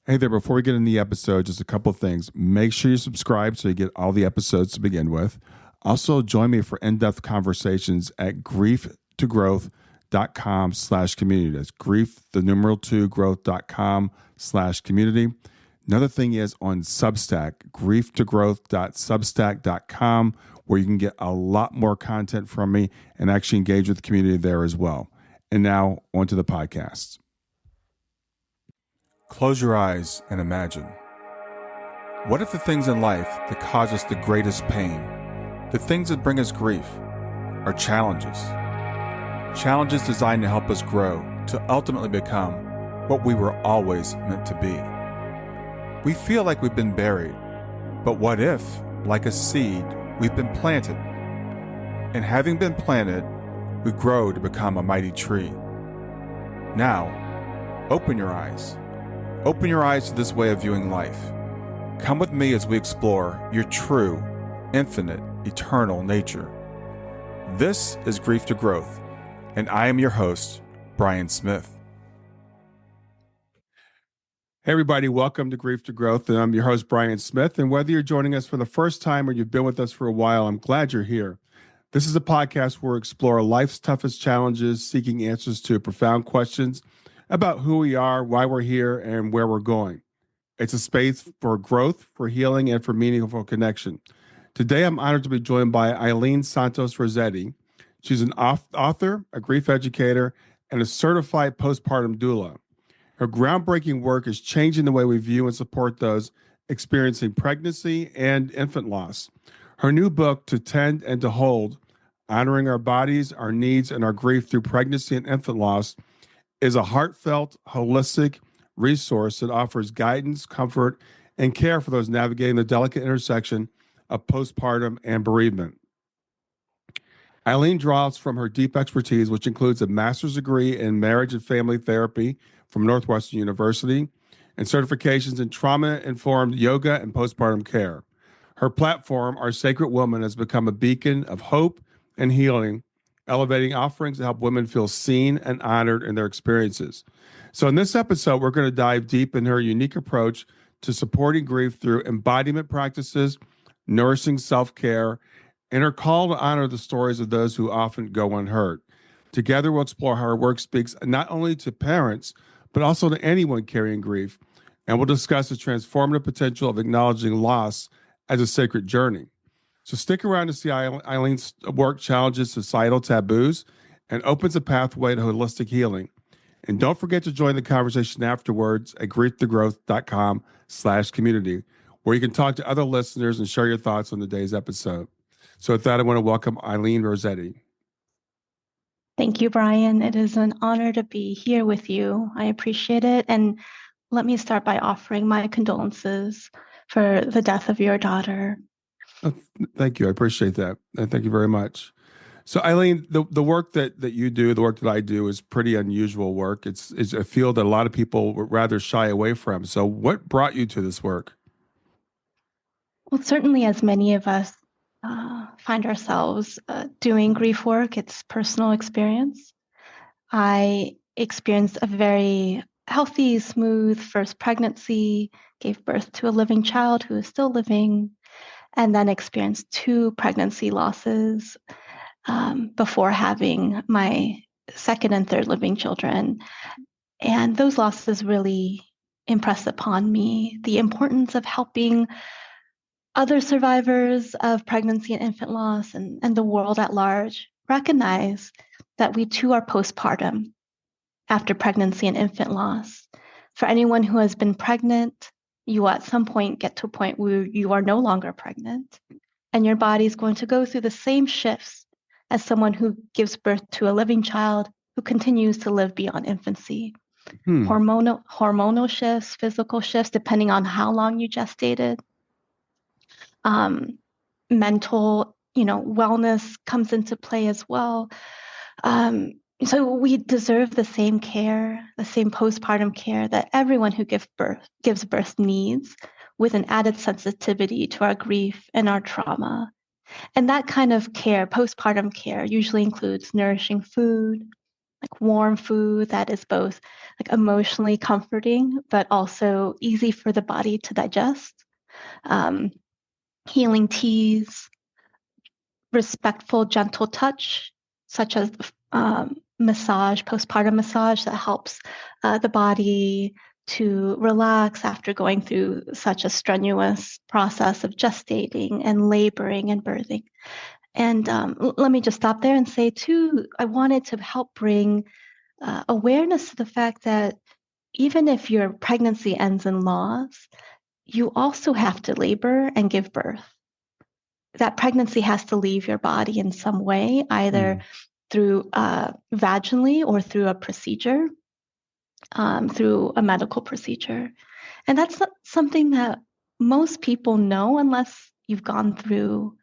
Hey there, before we get in the episode, just a couple of things. Make sure you subscribe so you get all the episodes to begin with. Also, join me for in-depth conversations at growth.com/community. That's grief, the numeral 2, growth.com/community. Another thing is on Substack, grieftogrowth.substack.com, where you can get a lot more content from me and actually engage with the community there as well. And now, onto the podcast. Close your eyes and imagine. What if the things in life that cause us the greatest pain, the things that bring us grief, are challenges? Challenges designed to help us grow, to ultimately become what we were always meant to be. We feel like we've been buried, but what if, like a seed, we've been planted? And having been planted, we grow to become a mighty tree. Now, open your eyes. Open your eyes to this way of viewing life. Come with me as we explore your true, infinite, eternal nature. This is Grief to Growth, and I am your host, Brian Smith. Hey everybody, welcome to Grief to Growth, and I'm your host, Brian Smith. And whether you're joining us for the first time or you've been with us for a while, I'm glad you're here. This is a podcast where we explore life's toughest challenges, seeking answers to profound questions about who we are, why we're here, and where we're going. It's a space for growth, for healing, and for meaningful connection. Today, I'm honored to be joined by Eileen Santos Rosete. She's an author, a grief educator, and a certified postpartum doula. Her groundbreaking work is changing the way we view and support those experiencing pregnancy and infant loss. Her new book, To Tend and to Hold, Honoring Our Bodies, Our Needs, and Our Grief Through Pregnancy and Infant Loss, is a heartfelt, holistic resource that offers guidance, comfort, and care for those navigating the delicate intersection of postpartum and bereavement. Eileen draws from her deep expertise, which includes a master's degree in marriage and family therapy from Northwestern University and certifications in trauma-informed yoga and postpartum care. Her platform, Our Sacred Woman, has become a beacon of hope and healing, elevating offerings to help women feel seen and honored in their experiences. So in this episode, we're going to dive deep in her unique approach to supporting grief through embodiment practices, nourishing self-care, and her call to honor the stories of those who often go unheard. Together, we'll explore how her work speaks not only to parents, but also to anyone carrying grief, and we'll discuss the transformative potential of acknowledging loss as a sacred journey. So stick around to see Eileen's work challenges societal taboos and opens a pathway to holistic healing. And don't forget to join the conversation afterwards at grieftogrowth.com/community, where you can talk to other listeners and share your thoughts on today's episode. So with that, I want to welcome Eileen Rosete. Thank you, Brian. It is an honor to be here with you. I appreciate it. And let me start by offering my condolences for the death of your daughter. Oh, thank you. I appreciate that. And thank you very much. So Eileen, the work that you do, the work that I do is pretty unusual work. It's a field that a lot of people would rather shy away from. So what brought you to this work? Well, certainly as many of us find ourselves doing grief work, it's personal experience. I experienced a very healthy, smooth first pregnancy, gave birth to a living child who is still living, and then experienced 2 pregnancy losses before having my second and third living children. And those losses really impressed upon me the importance of helping other survivors of pregnancy and infant loss and the world at large recognize that we too are postpartum after pregnancy and infant loss. For anyone who has been pregnant, you at some point get to a point where you are no longer pregnant, and your body is going to go through the same shifts as someone who gives birth to a living child who continues to live beyond infancy. Hormonal shifts, physical shifts, depending on how long you gestated. Mental, wellness comes into play as well. So we deserve the same care, the same postpartum care that everyone who gives birth needs, with an added sensitivity to our grief and our trauma. And that kind of care, postpartum care, usually includes nourishing food, like warm food that is both like emotionally comforting, but also easy for the body to digest. Healing teas, respectful, gentle touch, such as massage, postpartum massage that helps the body to relax after going through such a strenuous process of gestating and laboring and birthing. And let me just stop there and say, too, I wanted to help bring awareness to the fact that even if your pregnancy ends in loss, you also have to labor and give birth. That pregnancy has to leave your body in some way, either through vaginally or through a procedure, through a medical procedure. And that's not something that most people know unless you've gone through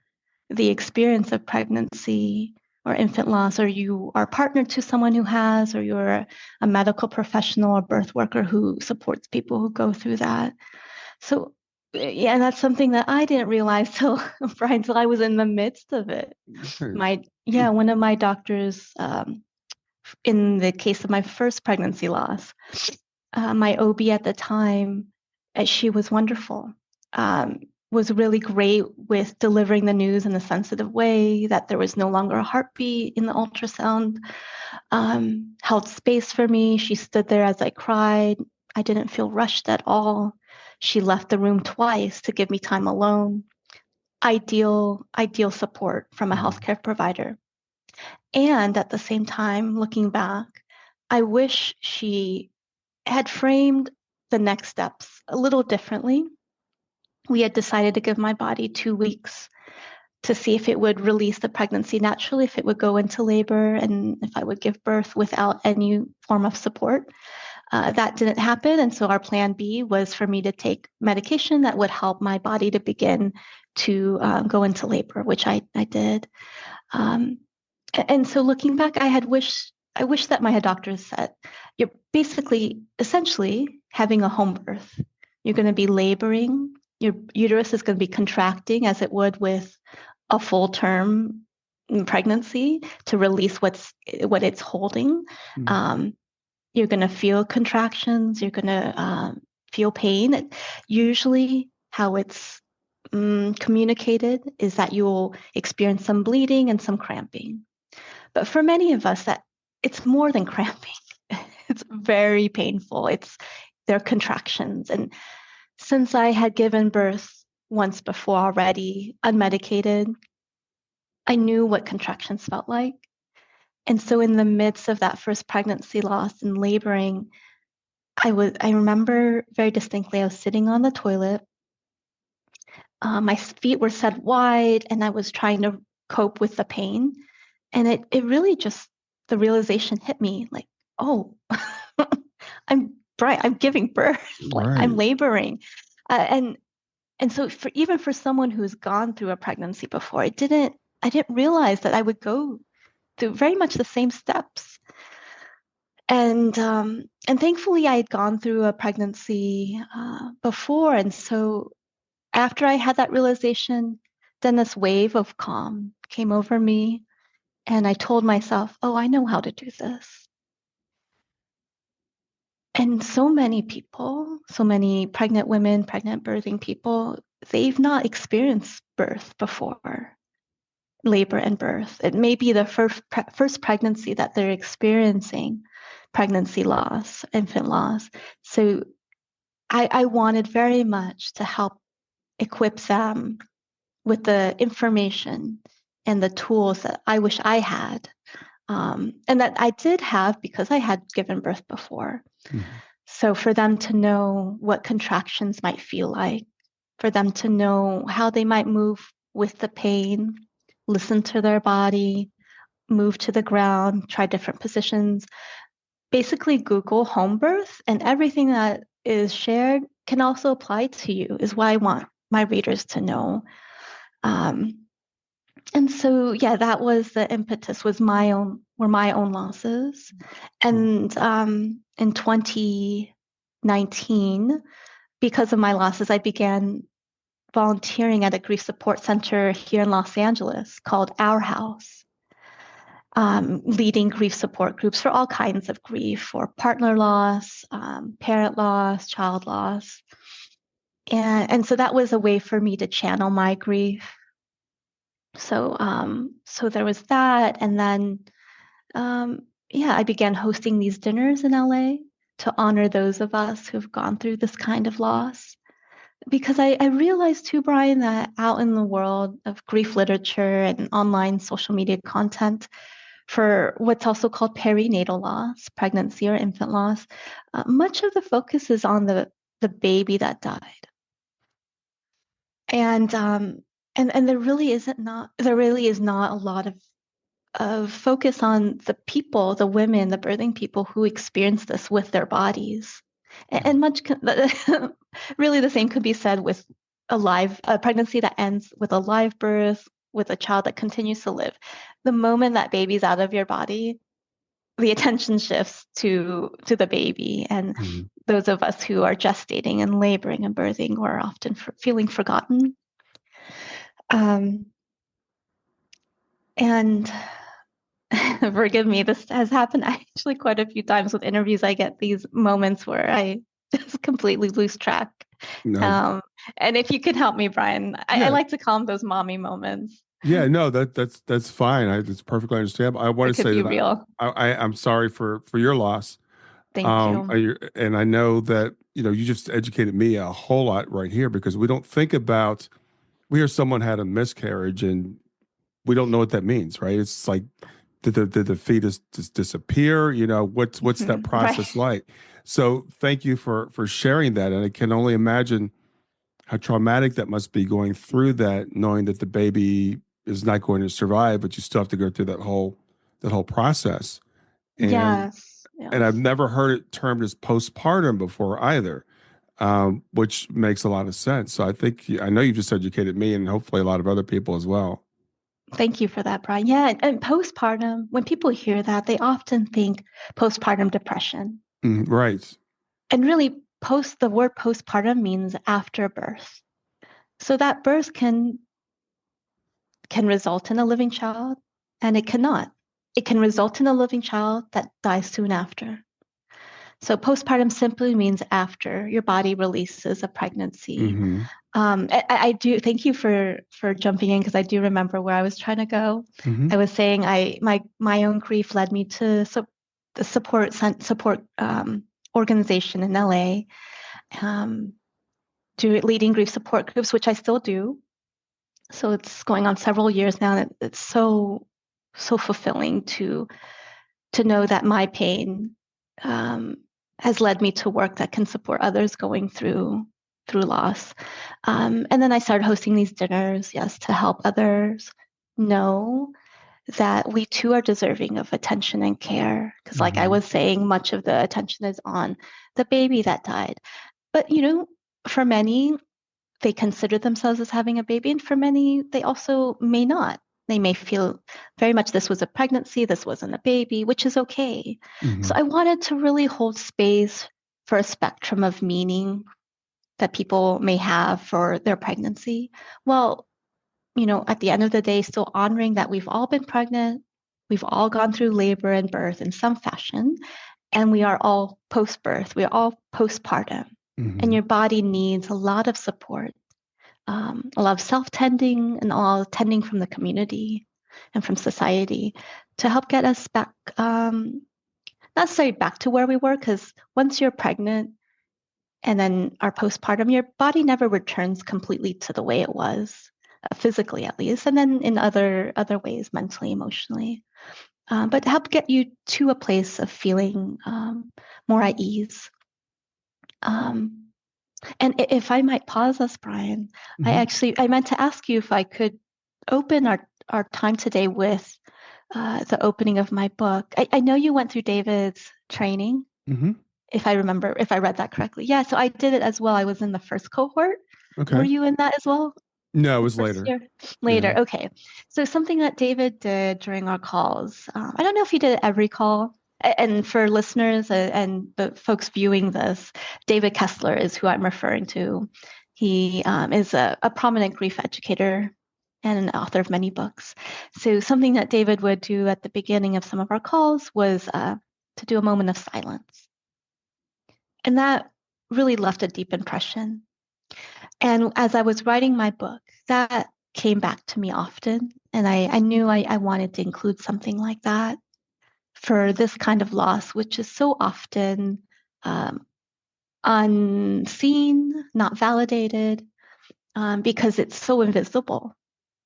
the experience of pregnancy or infant loss, or you are partnered to someone who has, or you're a medical professional or birth worker who supports people who go through that. So, yeah, that's something that I didn't realize till Brian, till I was in the midst of it. One of my doctors, in the case of my first pregnancy loss, my OB at the time, she was wonderful. Was really great with delivering the news in a sensitive way, that there was no longer a heartbeat in the ultrasound, held space for me. She stood there as I cried. I didn't feel rushed at all. She left the room twice to give me time alone. Ideal support from a healthcare provider. And at the same time, looking back, I wish she had framed the next steps a little differently. We had decided to give my body 2 weeks to see if it would release the pregnancy naturally, if it would go into labor, and if I would give birth without any form of support. That didn't happen. And so our plan B was for me to take medication that would help my body to begin to go into labor, which I did. And so looking back, I wish that my doctors said, you're basically, essentially having a home birth. You're going to be laboring. Your uterus is going to be contracting as it would with a full term pregnancy to release what it's holding. You're going to feel contractions. You're going to feel pain. Usually how it's communicated is that you'll experience some bleeding and some cramping. But for many of us, that it's more than cramping. It's very painful. They're contractions. And since I had given birth once before already, unmedicated, I knew what contractions felt like. And so in the midst of that first pregnancy loss and laboring, I remember very distinctly, I was sitting on the toilet. My feet were set wide and I was trying to cope with the pain. And it really just, the realization hit me like, oh, I'm giving birth, like I'm laboring. And so even for someone who's gone through a pregnancy before, I didn't realize that I would go through very much the same steps. And thankfully I had gone through a pregnancy before. And so after I had that realization, then this wave of calm came over me. And I told myself, oh, I know how to do this. And so many people, so many pregnant women, pregnant birthing people, they've not experienced birth before, labor and birth. It may be the first pregnancy that they're experiencing, pregnancy loss, infant loss. So I wanted very much to help equip them with the information and the tools that I wish I had. And that I did have because I had given birth before. So for them to know what contractions might feel like, for them to know how they might move with the pain, listen to their body, move to the ground, try different positions. Basically, Google home birth, and everything that is shared can also apply to you, is what I want my readers to know. And so, yeah, that was the impetus, were my own losses. And in 2019, because of my losses, I began volunteering at a grief support center here in Los Angeles called Our House. leading grief support groups for all kinds of grief, for partner loss, parent loss, child loss. And so that was a way for me to channel my grief. So there was that. And then, I began hosting these dinners in LA to honor those of us who've gone through this kind of loss. Because I realized too, Brian, that out in the world of grief literature and online social media content for what's also called perinatal loss, pregnancy or infant loss, much of the focus is on the baby that died. And there really is not a lot of focus on the people, the women, the birthing people who experience this with their bodies. And much really the same could be said with a pregnancy that ends with a live birth, with a child that continues to live. The moment that baby's out of your body, the attention shifts to the baby. And those of us who are gestating and laboring and birthing are often feeling forgotten. And forgive me, this has happened actually quite a few times with interviews. I get these moments where I just completely lose track. No. And if you could help me, Brian, I like to call them those mommy moments. Yeah, no, that's fine. It's perfectly understandable. I want It to could say be that real. I'm sorry for your loss. Thank you. And I know that, you just educated me a whole lot right here, because we don't think about, we hear someone had a miscarriage and we don't know what that means, right? It's like, did the fetus just disappear? What's that process Right. like? So thank you for sharing that. And I can only imagine how traumatic that must be, going through that, knowing that the baby is not going to survive, but you still have to go through that whole process. And Yes. and I've Yes. never heard it termed as postpartum before either, which makes a lot of sense. So I know you just educated me and hopefully a lot of other people as well. Thank you for that, Brian. Yeah. And postpartum, when people hear that, they often think postpartum depression. Right. And really, the word postpartum means after birth. So that birth can result in a living child, and it cannot. It can result in a living child that dies soon after. So postpartum simply means after your body releases a pregnancy. Mm-hmm. I do thank you for jumping in, because I do remember where I was trying to go. Mm-hmm. I was saying my own grief led me to the support organization in LA, leading grief support groups, which I still do. So it's going on several years now, and it's so fulfilling to know that my pain has led me to work that can support others going through loss. And then I started hosting these dinners, yes, to help others know that we too are deserving of attention and care. Because, like I was saying, much of the attention is on the baby that died. But, for many, they consider themselves as having a baby, and for many, they also may not. They may feel very much this was a pregnancy, this wasn't a baby, which is okay. Mm-hmm. So I wanted to really hold space for a spectrum of meaning that people may have for their pregnancy. Well, at the end of the day, still honoring that we've all been pregnant, we've all gone through labor and birth in some fashion, and we are all post-birth, we are all postpartum. And your body needs a lot of support, a lot of self-tending, and all tending from the community and from society to help get us back, not necessarily back to where we were, because once you're pregnant and then our postpartum, your body never returns completely to the way it was, physically at least, and then in other ways, mentally, emotionally. But help get you to a place of feeling more at ease. And if I might pause us, Brian, I meant to ask you if I could open our time today with the opening of my book. I know you went through David's training, if I read that correctly. Yeah, so I did it as well. I was in the first cohort. Okay. Were you in that as well? No, it was later. Later, Yeah. okay. So something that David did during our calls, I don't know if he did it every call. And for listeners and the folks viewing this, David Kessler is who I'm referring to. He is a prominent grief educator and an author of many books. So something that David would do at the beginning of some of our calls was to do a moment of silence. And that really left a deep impression. And as I was writing my book, that came back to me often. And I knew I wanted to include something like that for this kind of loss, which is so often unseen, not validated, because it's so invisible.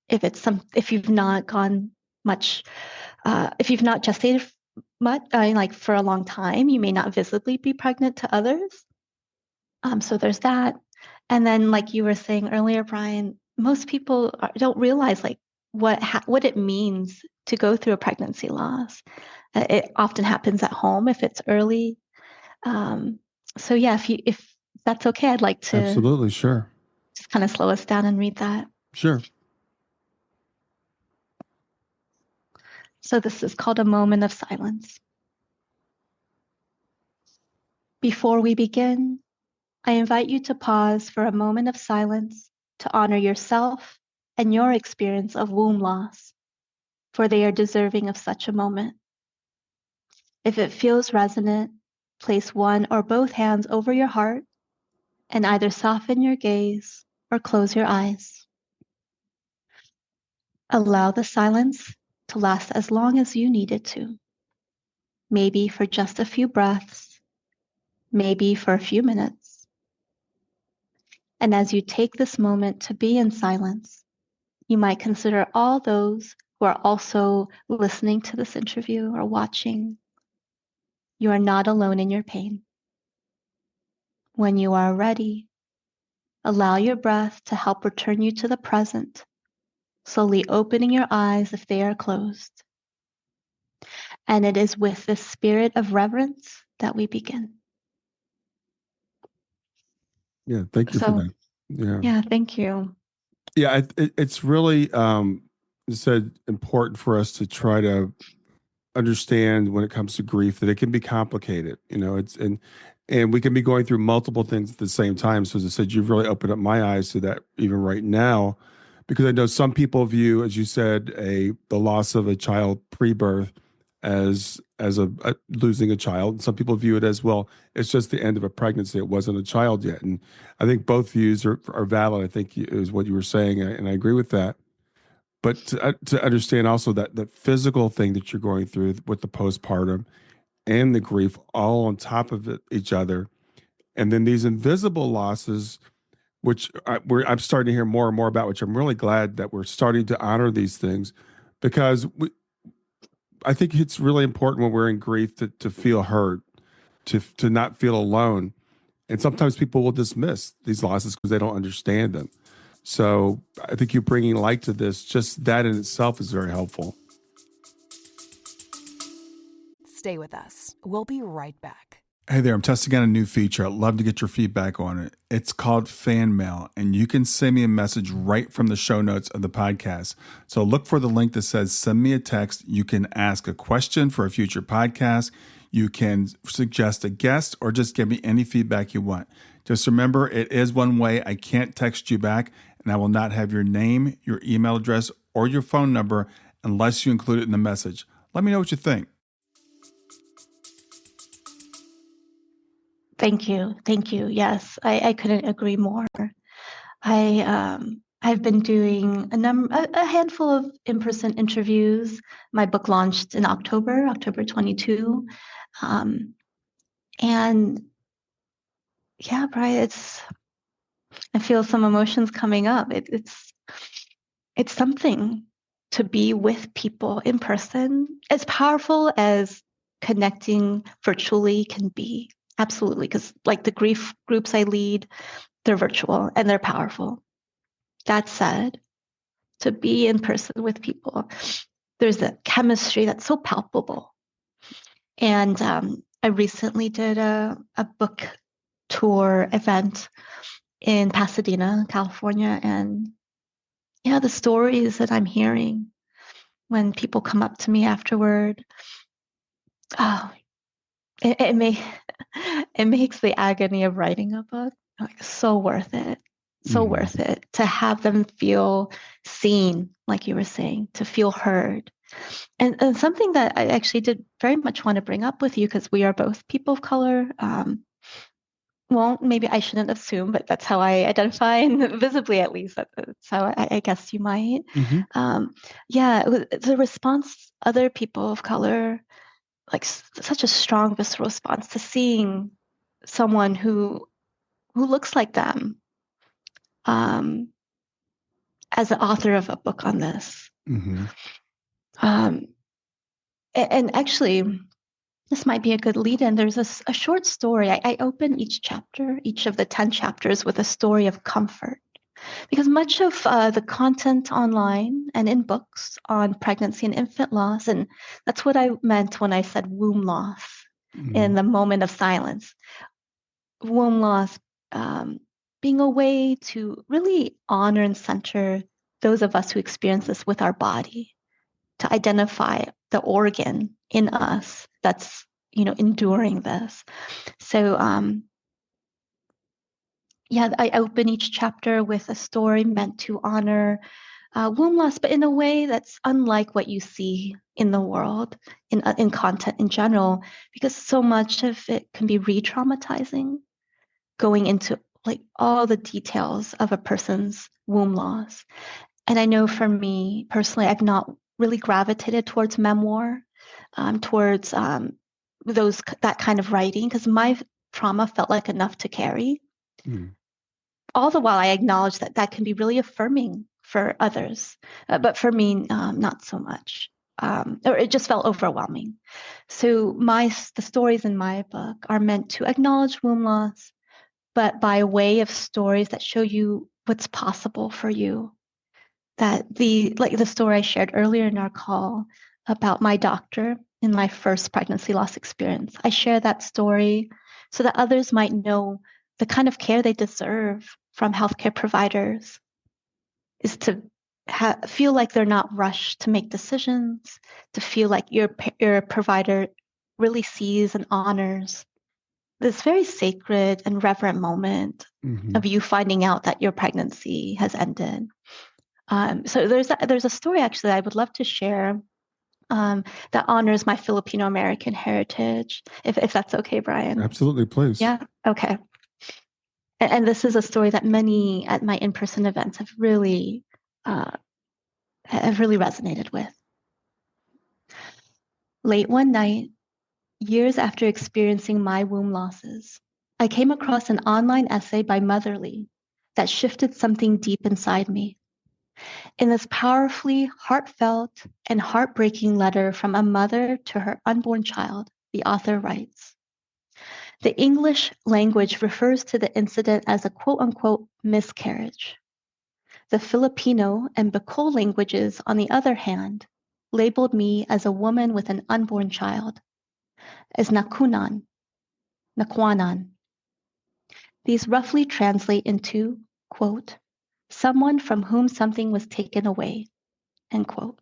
If you've not gone much, if you've not gestated much, like for a long time, you may not visibly be pregnant to others. So there's that. And then, like you were saying earlier, Brian, most people don't realize like what it means to go through a pregnancy loss. It often happens at home if it's early. So yeah, if that's okay, I'd like to Absolutely, sure. just kind of slow us down and read that. Sure. So this is called a moment of silence. Before we begin, I invite you to pause for a moment of silence to honor yourself and your experience of womb loss, for they are deserving of such a moment. If it feels resonant, place one or both hands over your heart and either soften your gaze or close your eyes. Allow the silence to last as long as you need it to. Maybe for just a few breaths, maybe for a few minutes. And as you take this moment to be in silence, you might consider all those who are also listening to this interview or watching. You are not alone in your pain. When you are ready, allow your breath to help return you to the present, slowly opening your eyes if they are closed. And it is with this spirit of reverence that we begin. Yeah, thank you for that. Yeah, thank you. Yeah, it's really you said important for us to try to understand when it comes to grief that it can be complicated. It's and we can be going through multiple things at the same time. So as I said, you've really opened up my eyes to that even right now, because I know some people view, as you said, the loss of a child pre-birth as a losing a child. And some people view it as, well, it's just the end of a pregnancy. It wasn't a child yet. And I think both views are valid. I think is what you were saying, and I agree with that. But to understand also that the physical thing that you're going through with the postpartum and the grief all on top of each other, and then these invisible losses, which I'm starting to hear more and more about, which I'm really glad that we're starting to honor these things, because I think it's really important when we're in grief to feel heard, to not feel alone. And sometimes people will dismiss these losses because they don't understand them. So I think you bringing light to this, just that in itself is very helpful. Stay with us. We'll be right back. Hey there, I'm testing out a new feature. I'd love to get your feedback on it. It's called Fan Mail, and you can send me a message right from the show notes of the podcast. So look for the link that says send me a text. You can ask a question for a future podcast. You can suggest a guest or just give me any feedback you want. Just remember, it is one way. I can't text you back, and I will not have your name, your email address, or your phone number unless you include it in the message. Let me know what you think. Thank you. Thank you. Yes, I couldn't agree more. I've been doing a handful of in-person interviews. My book launched in October 22. And yeah, Brian, I feel some emotions coming up. It's something to be with people in person, as powerful as connecting virtually can be. Absolutely, because like the grief groups I lead, they're virtual and they're powerful. That said, to be in person with people, there's a chemistry that's so palpable. And I recently did a book tour event in Pasadena, California. And yeah, the stories that I'm hearing when people come up to me afterward, oh, it makes the agony of writing a book like so worth it. So worth it to have them feel seen, like you were saying, to feel heard. And something that I actually did very much want to bring up with you, because we are both people of color. Well, maybe I shouldn't assume, but that's how I identify, and visibly at least, that's how I guess you might. The response other people of color, like such a strong visceral response to seeing someone who looks like them, as the author of a book on this. And actually, this might be a good lead-in. There's a short story. I open each of the 10 chapters, with a story of comfort, because much of the content online and in books on pregnancy and infant loss, and that's what I meant when I said womb loss in the moment of silence. Womb loss being a way to really honor and center those of us who experience this with our body, to identify the organ in us that's enduring this. So I open each chapter with a story meant to honor womb loss, but in a way that's unlike what you see in the world, in content in general, because so much of it can be re-traumatizing, going into like all the details of a person's womb loss. And I know for me personally, I've not really gravitated towards memoir, towards that kind of writing, because my trauma felt like enough to carry. All the while I acknowledge that can be really affirming for others, but for me, not so much. Or it just felt overwhelming. So the stories in my book are meant to acknowledge womb loss, but by way of stories that show you what's possible for you. That the story I shared earlier in our call about my doctor in my first pregnancy loss experience. I share that story so that others might know the kind of care they deserve from healthcare providers is to feel like they're not rushed to make decisions, to feel like your provider really sees and honors this very sacred and reverent moment of you finding out that your pregnancy has ended. So there's a story actually I would love to share that honors my Filipino American heritage, if that's okay, Brian. Absolutely, please. Yeah. Okay. And this is a story that many at my in-person events have really resonated with. Late one night, years after experiencing my womb losses, I came across an online essay by Motherly that shifted something deep inside me. In this powerfully heartfelt and heartbreaking letter from a mother to her unborn child, the author writes, "The English language refers to the incident as a quote-unquote miscarriage. The Filipino and Bicol languages, on the other hand, labeled me as a woman with an unborn child, as nakunan, nakwanan. These roughly translate into, quote, someone from whom something was taken away, end quote.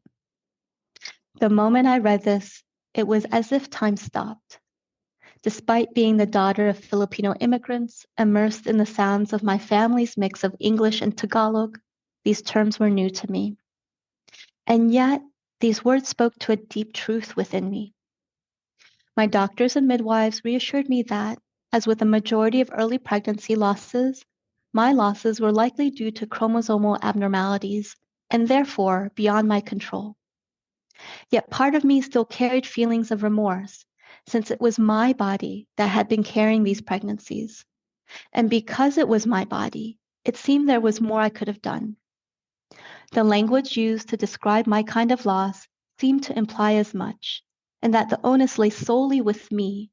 The moment I read this, it was as if time stopped. Despite being the daughter of Filipino immigrants, immersed in the sounds of my family's mix of English and Tagalog, these terms were new to me. And yet, these words spoke to a deep truth within me. My doctors and midwives reassured me that, as with the majority of early pregnancy losses, my losses were likely due to chromosomal abnormalities and therefore beyond my control. Yet part of me still carried feelings of remorse, since it was my body that had been carrying these pregnancies. And because it was my body, it seemed there was more I could have done. The language used to describe my kind of loss seemed to imply as much, and that the onus lay solely with me,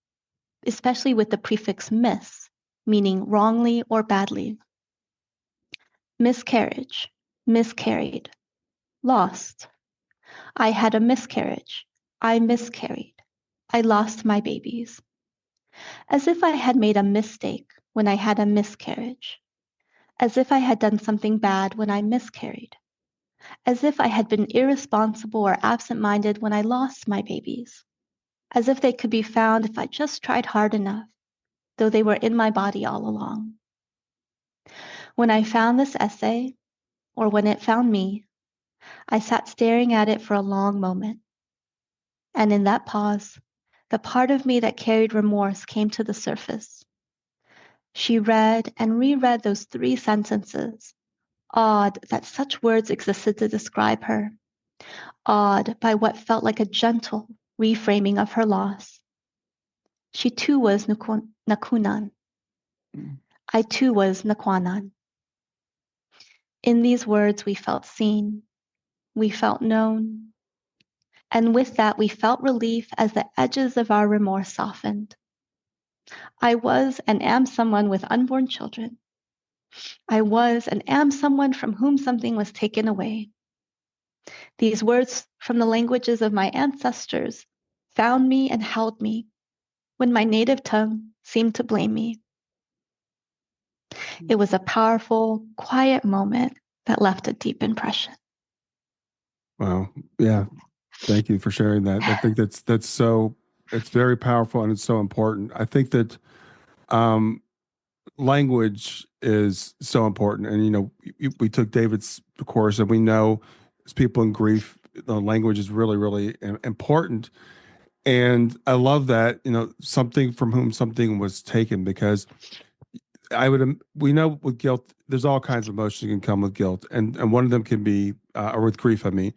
especially with the prefix mis, meaning wrongly or badly. Miscarriage, miscarried, lost. I had a miscarriage. I miscarried. I lost my babies. As if I had made a mistake when I had a miscarriage. As if I had done something bad when I miscarried. As if I had been irresponsible or absent-minded when I lost my babies. As if they could be found if I just tried hard enough, though they were in my body all along. When I found this essay, or when it found me, I sat staring at it for a long moment. And in that pause, the part of me that carried remorse came to the surface. She read and reread those 3 sentences, awed that such words existed to describe her, awed by what felt like a gentle reframing of her loss. She too was Nakunan. I too was Nakwanan. In these words, we felt seen, we felt known, and with that, we felt relief as the edges of our remorse softened. I was and am someone with unborn children. I was and am someone from whom something was taken away. These words from the languages of my ancestors found me and held me when my native tongue seemed to blame me. It was a powerful, quiet moment that left a deep impression. Wow. Yeah. Thank you for sharing that. I think that's so, it's very powerful and it's so important. I think that language is so important. And, we took David's course and we know as people in grief, the language is really, really important. And I love that, something from whom something was taken, because we know with guilt, there's all kinds of emotions that can come with guilt. And one of them can be, or with grief, I mean,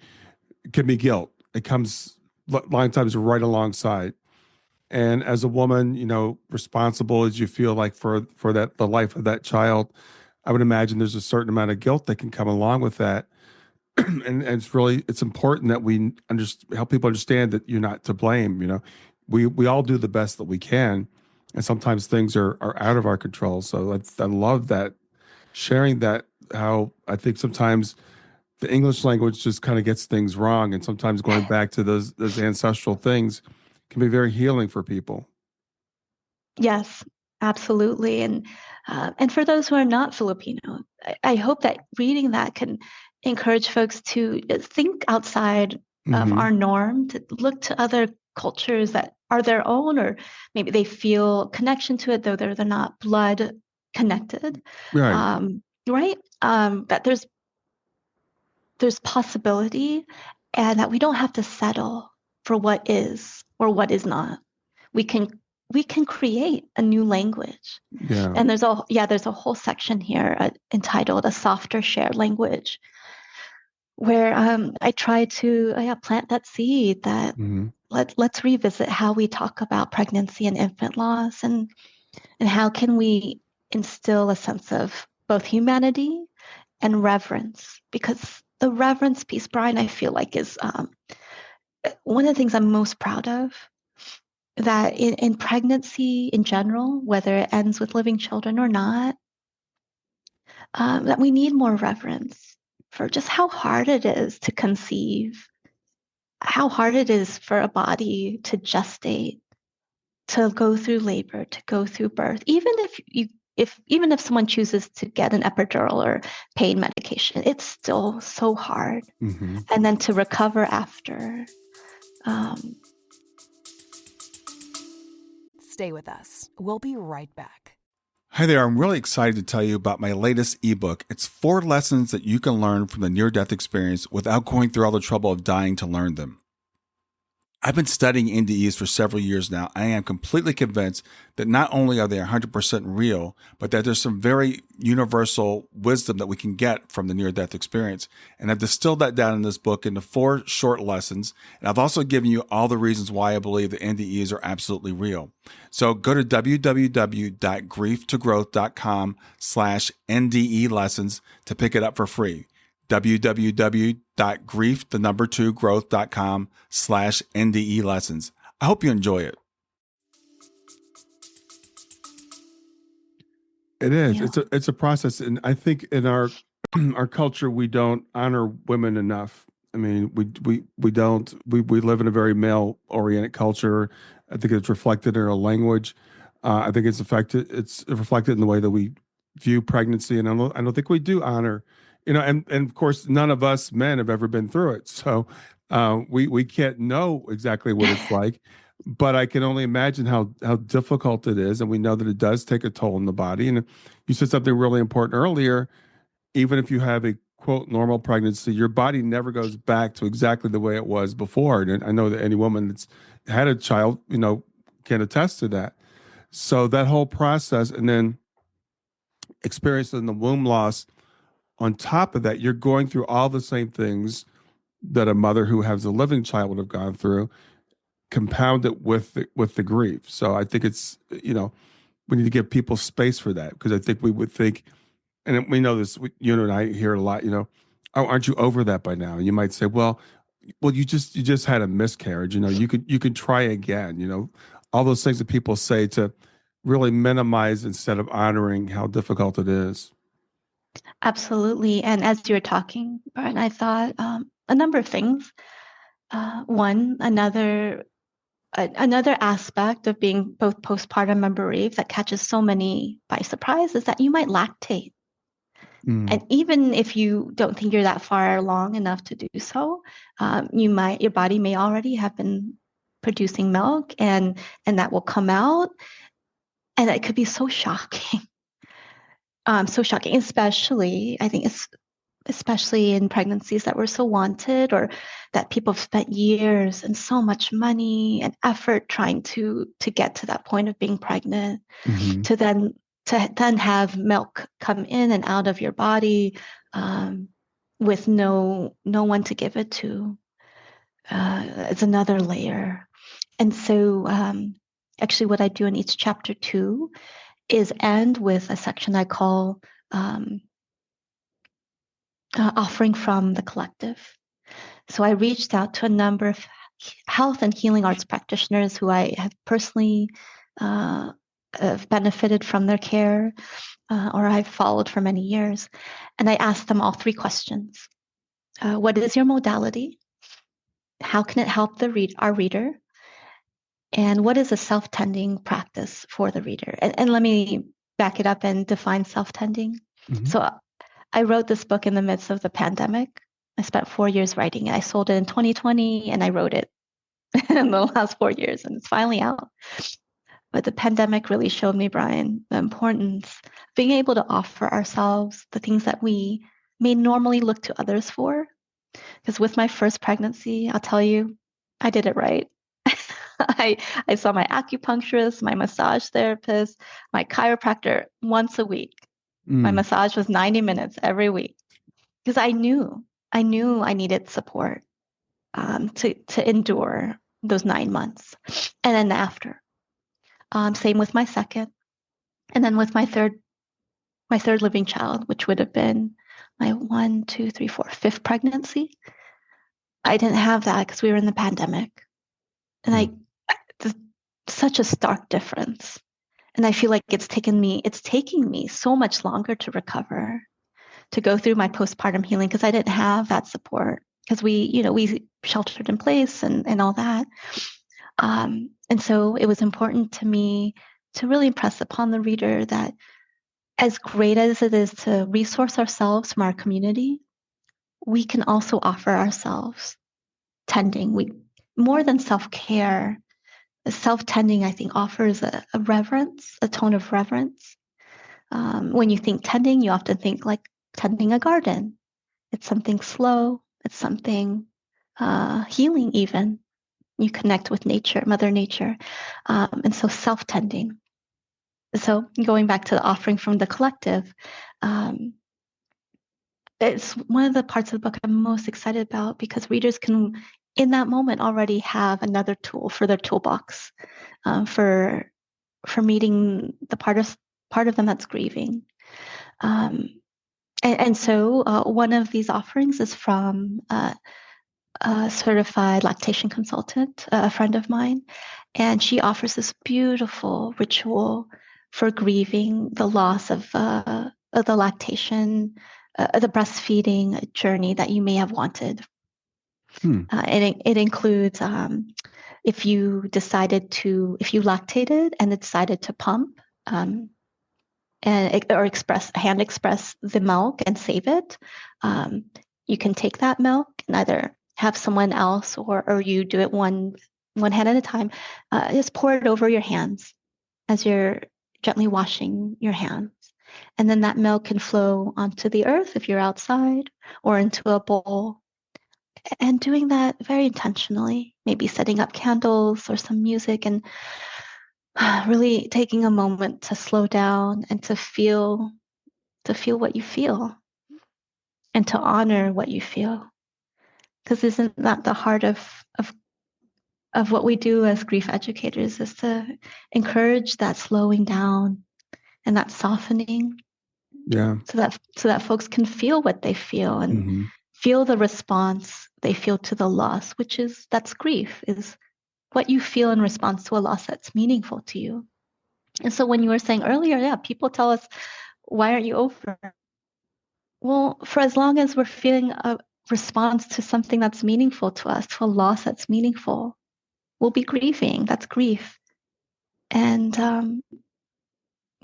it can be guilt. It comes a lot of times right alongside. And as a woman, responsible as you feel like for the life of that child, I would imagine there's a certain amount of guilt that can come along with that. And it's important that we help people understand that you're not to blame. We all do the best that we can, and sometimes things are out of our control. So I love that, sharing that, how I think sometimes the English language just kind of gets things wrong, and sometimes going back to those ancestral things can be very healing for people. Yes, absolutely. And for those who are not Filipino, I hope that reading that can encourage folks to think outside of our norm, to look to other cultures that are their own, or maybe they feel connection to it, though they're not blood connected. Right. Right? That there's possibility, and that we don't have to settle for what is or what is not. We can create a new language. Yeah. And there's a whole section here entitled "A Softer Shared Language," where I try to plant that seed that let's revisit how we talk about pregnancy and infant loss, and how can we instill a sense of both humanity and reverence. Because the reverence piece, Brian, I feel like is one of the things I'm most proud of, that in pregnancy in general, whether it ends with living children or not, that we need more reverence for just how hard it is to conceive, how hard it is for a body to gestate, to go through labor, to go through birth. Even if someone chooses to get an epidural or pain medication, it's still so hard. And then to recover after. Stay with us. We'll be right back. Hi there, I'm really excited to tell you about my latest ebook. It's 4 lessons that you can learn from the near-death experience without going through all the trouble of dying to learn them. I've been studying NDEs for several years now. I am completely convinced that not only are they 100% real, but that there's some very universal wisdom that we can get from the near-death experience. And I've distilled that down in this book into 4 short lessons. And I've also given you all the reasons why I believe that NDEs are absolutely real. So go to www.grieftogrowth.com/NDE lessons to pick it up for free. www.grieftogrowth.com/NDE lessons. I hope you enjoy it. It is. Yeah. It's a process, and I think in our culture we don't honor women enough. I mean, we don't. We live in a very male oriented culture. I think it's reflected in our language. I think it's reflected in the way that we view pregnancy, and I don't think we do honor. And of course, none of us men have ever been through it, so we can't know exactly what it's like. But I can only imagine how difficult it is, and we know that it does take a toll on the body. And you said something really important earlier. Even if you have a quote normal pregnancy, your body never goes back to exactly the way it was before. And I know that any woman that's had a child, can attest to that. So that whole process, and then experiencing the womb loss on top of that, you're going through all the same things that a mother who has a living child would have gone through, compounded with the grief. So I think it's, we need to give people space for that, because I think we would think, and we know this, you and I hear it a lot, oh, aren't you over that by now? And you might say, well, you just had a miscarriage, you could try again, all those things that people say to really minimize instead of honoring how difficult it is. Absolutely. And as you were talking, Brian, I thought a number of things. One, another aspect of being both postpartum and bereaved that catches so many by surprise is that you might lactate. And even if you don't think you're that far along enough to do so, your body may already have been producing milk, and that will come out, and it could be so shocking. So shocking, especially I think it's especially in pregnancies that were so wanted, or that people have spent years and so much money and effort trying to get to that point of being pregnant, to then have milk come in and out of your body with no one to give it to. It's another layer. And so actually what I do in each chapter 2 is end with a section I call offering from the collective. So I reached out to a number of health and healing arts practitioners who I have personally have benefited from their care, or I've followed for many years. And I asked them all 3 questions. What is your modality? How can it help our reader? And what is a self-tending practice for the reader? And let me back it up and define self-tending. So I wrote this book in the midst of the pandemic. I spent 4 years writing it. I sold it in 2020, and I wrote it in the last 4 years, and it's finally out. But the pandemic really showed me, Brian, the importance of being able to offer ourselves the things that we may normally look to others for. Because with my first pregnancy, I'll tell you, I did it right. I saw my acupuncturist, my massage therapist, my chiropractor once a week. My massage was 90 minutes every week, because I knew I needed support to endure those 9 months. And then after, same with my second, and then with my third living child, which would have been my 5th pregnancy. I didn't have that because we were in the pandemic, and such a stark difference. And I feel like it's taking me so much longer to recover, to go through my postpartum healing, because I didn't have that support, because we sheltered in place and all that. And so it was important to me to really impress upon the reader that as great as it is to resource ourselves from our community, we can also offer ourselves tending. More than self-care, self-tending, I think, offers a reverence, a tone of reverence. When you think tending, you often think like tending a garden. It's something slow. It's something healing even. You connect with nature, Mother Nature. And so self-tending. So going back to the offering from the collective, it's one of the parts of the book I'm most excited about, because readers can, in that moment, already have another tool for their toolbox for meeting the part of them that's grieving. And so one of these offerings is from a certified lactation consultant, a friend of mine, and she offers this beautiful ritual for grieving the loss of the lactation, the breastfeeding journey that you may have wanted. And it includes if you lactated and decided to pump, hand express the milk and save it. You can take that milk and either have someone else or you do it one one hand at a time. Just pour it over your hands as you're gently washing your hands. And then that milk can flow onto the earth if you're outside, or into a bowl. And doing that very intentionally, maybe setting up candles or some music, and really taking a moment to slow down and to feel what you feel and to honor what you feel. Because isn't that the heart of what we do as grief educators, is to encourage that slowing down and that softening, so that folks can feel what they feel and feel the response they feel to the loss, that's grief, is what you feel in response to a loss that's meaningful to you. And so when you were saying earlier, people tell us, why aren't you over? Well, for as long as we're feeling a response to something that's meaningful to us, to a loss that's meaningful, we'll be grieving. That's grief. And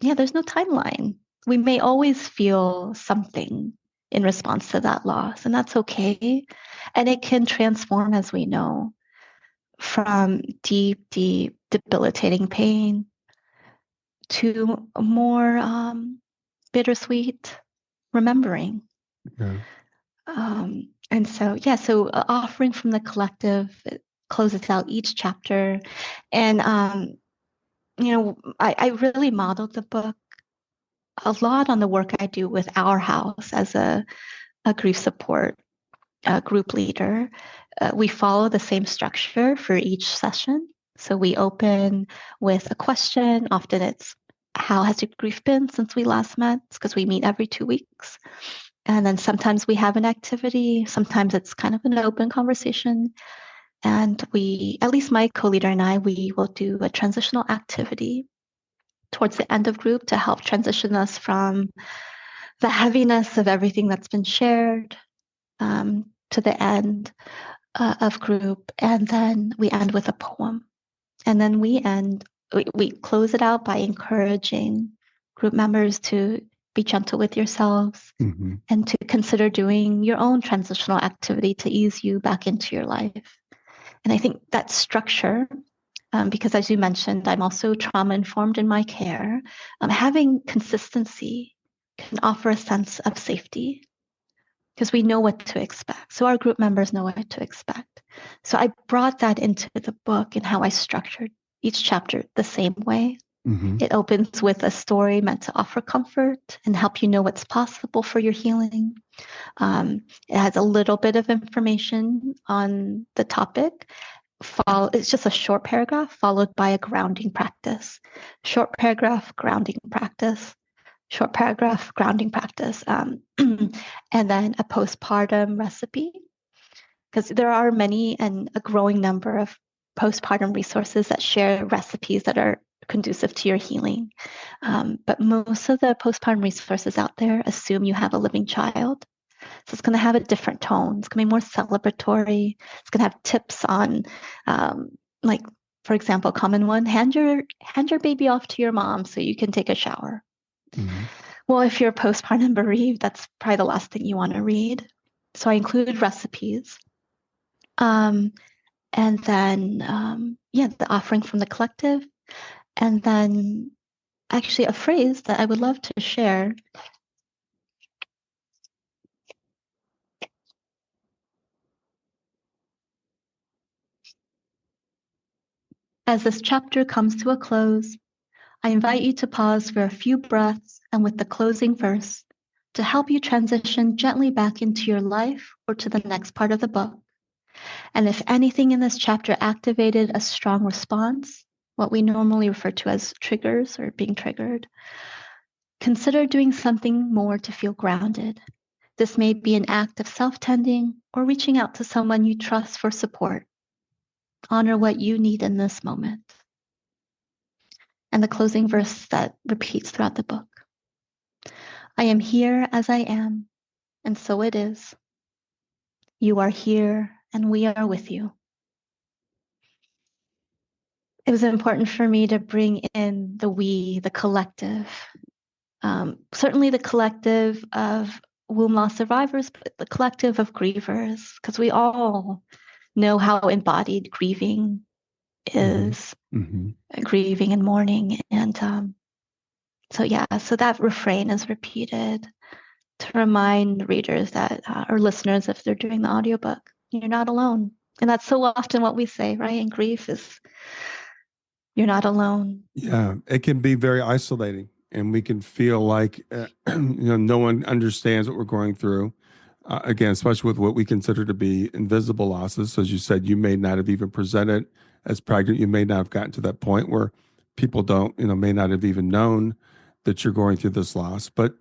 there's no timeline. We may always feel something in response to that loss, and that's okay. And it can transform, as we know, from deep, deep, debilitating pain to a more bittersweet remembering. And so offering from the collective, it closes out each chapter. And I really modeled the book a lot on the work I do with Our House as a grief support group leader. We follow the same structure for each session. So we open with a question. Often it's, how has your grief been since we last met? Because we meet every 2 weeks. And then sometimes we have an activity. Sometimes it's kind of an open conversation. And at least my co-leader and I, we will do a transitional activity towards the end of group to help transition us from the heaviness of everything that's been shared to the end of group. And then we end with a poem. And then we close it out by encouraging group members to be gentle with yourselves and to consider doing your own transitional activity to ease you back into your life. And I think that structure, because as you mentioned, I'm also trauma-informed in my care, having consistency can offer a sense of safety because we know what to expect. So our group members know what to expect. So I brought that into the book and how I structured each chapter the same way. It opens with a story meant to offer comfort and help you know what's possible for your healing. It has a little bit of information on the topic. It's just a short paragraph followed by a grounding practice. Short paragraph, grounding practice. Short paragraph, grounding practice. And then a postpartum recipe. Because there are many and a growing number of postpartum resources that share recipes that are conducive to your healing. But most of the postpartum resources out there assume you have a living child. So it's going to have a different tone. It's going to be more celebratory. It's going to have tips on, like, for example, common one, hand your baby off to your mom so you can take a shower. Well, if you're postpartum bereaved, that's probably the last thing you want to read. So I include recipes. And then, the offering from the collective. And then actually a phrase that I would love to share. As this chapter comes to a close, I invite you to pause for a few breaths and with the closing verse to help you transition gently back into your life or to the next part of the book. And if anything in this chapter activated a strong response, what we normally refer to as triggers or being triggered, consider doing something more to feel grounded. This may be an act of self-tending or reaching out to someone you trust for support. Honor what you need in this moment. And the closing verse that repeats throughout the book. I am here as I am, and so it is. You are here, and we are with you. It was important for me to bring in the we, the collective. Certainly the collective of womb loss survivors, but the collective of grievers, because we all know how embodied grieving is Mm-hmm. grieving and mourning. And so that refrain is repeated to remind readers that, or listeners, if they're doing the audiobook, you're not alone. And that's so often what we say, right? In grief is, you're not alone. Yeah, it can be very isolating, and we can feel like no one understands what we're going through. Again, especially with what we consider to be invisible losses. As you said, you may not have even presented as pregnant. You may not have gotten to that point where people may not have even known that you're going through this loss. But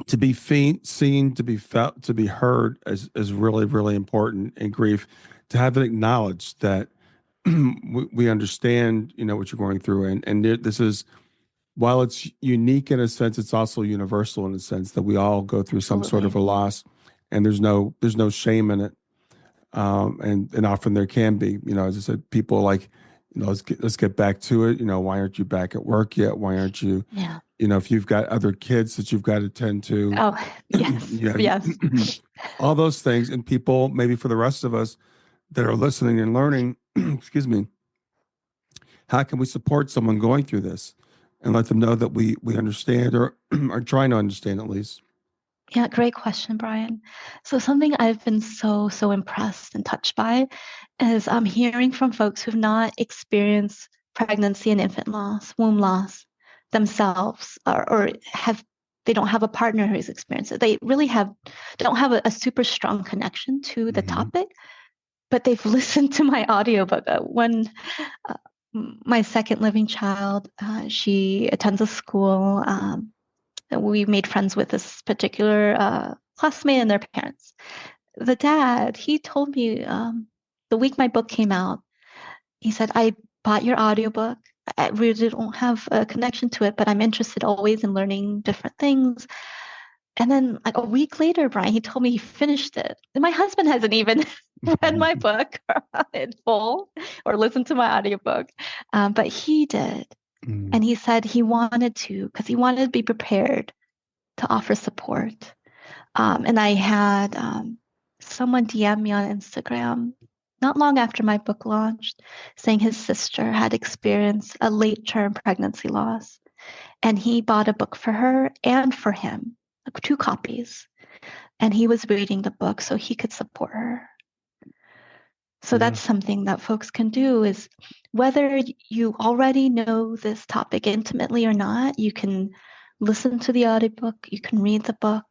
to be seen, to be felt, to be heard is really, really important in grief. To have it acknowledged that we understand, what you're going through, and this is, while it's unique in a sense, it's also universal in a sense that we all go through some sort of a loss, and there's no shame in it, and often there can be, as I said, people like, let's get back to it. Why aren't you back at work yet? Why aren't you? Yeah. If you've got other kids that you've got to tend to. Oh, yes, yes. All those things, and people, maybe for the rest of us that are listening and learning, excuse me, how can we support someone going through this and let them know that we understand, or are trying to understand at least? Yeah, great question, Brian. So something I've been so impressed and touched by is I'm hearing from folks who've not experienced pregnancy and infant loss, womb loss themselves, or they don't have a partner who's experienced it. They really don't have a super strong connection to the topic, but they've listened to my audiobook. When my second living child, she attends a school. We made friends with this particular classmate and their parents. The dad, he told me the week my book came out, he said, I bought your audiobook. I really don't have a connection to it, but I'm interested always in learning different things. And then like a week later, Brian, he told me he finished it. And my husband hasn't even read my book in full or listened to my audiobook, but he did. And he said he wanted to, because he wanted to be prepared to offer support. And I had someone DM me on Instagram not long after my book launched, saying his sister had experienced a late-term pregnancy loss. And he bought a book for her and for him, like 2 copies. And he was reading the book so he could support her. So that's something that folks can do, is whether you already know this topic intimately or not, you can listen to the audiobook, you can read the book.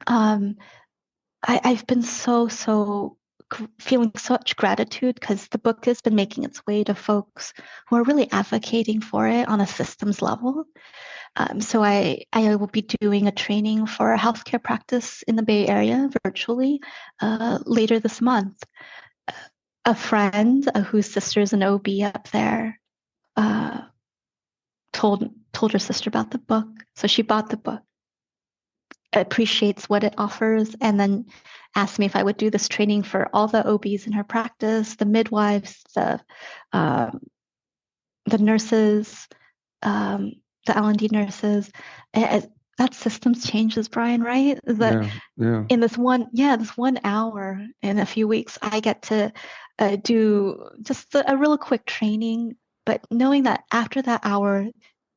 I've been so feeling such gratitude because the book has been making its way to folks who are really advocating for it on a systems level. So I will be doing a training for a healthcare practice in the Bay Area virtually later this month. A friend whose sister's an OB up there told her sister about the book. So she bought the book, appreciates what it offers, and then asked me if I would do this training for all the OBs in her practice, the midwives, the nurses, the L&D nurses. That systems changes, Brian, right? In this 1 hour in a few weeks, I get to do just a real quick training, but knowing that after that hour,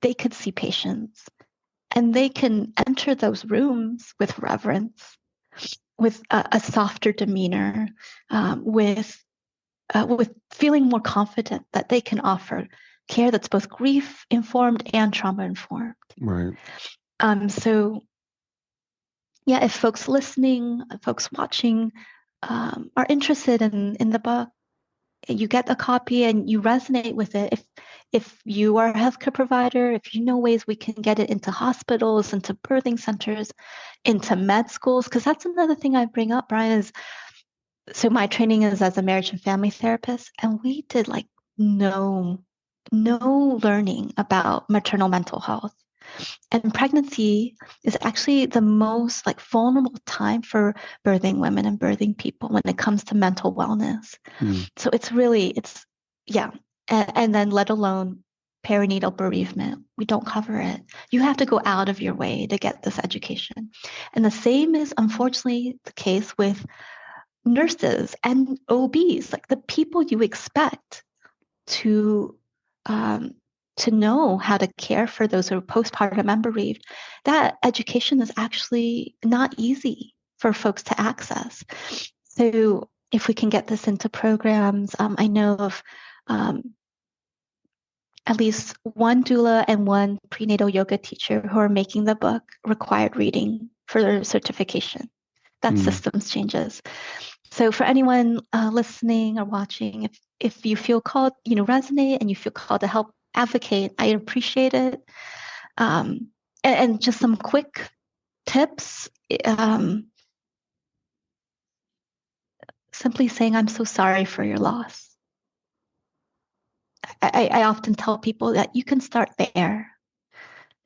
they could see patients and they can enter those rooms with reverence, with a softer demeanor, with feeling more confident that they can offer care that's both grief informed and trauma informed. Right. So yeah, if folks listening, folks watching are interested in the book, you get a copy and you resonate with it. If you are a healthcare provider, if you know ways we can get it into hospitals, into birthing centers, into med schools, because that's another thing I bring up, Brian, is so my training is as a marriage and family therapist, and we did like no learning about maternal mental health. And pregnancy is actually the most like vulnerable time for birthing women and birthing people when it comes to mental wellness. So and then let alone perinatal bereavement. We don't cover it. You have to go out of your way to get this education. And the same is unfortunately the case with nurses and OBs, like the people you expect to know how to care for those who are postpartum and bereaved, that education is actually not easy for folks to access. So if we can get this into programs, I know of at least one doula and one prenatal yoga teacher who are making the book required reading for their certification. That's systems changes. So for anyone listening or watching, if you feel called, resonate, and you feel called to help advocate, I appreciate it. And just some quick tips. Simply saying, I'm so sorry for your loss. I often tell people that you can start there,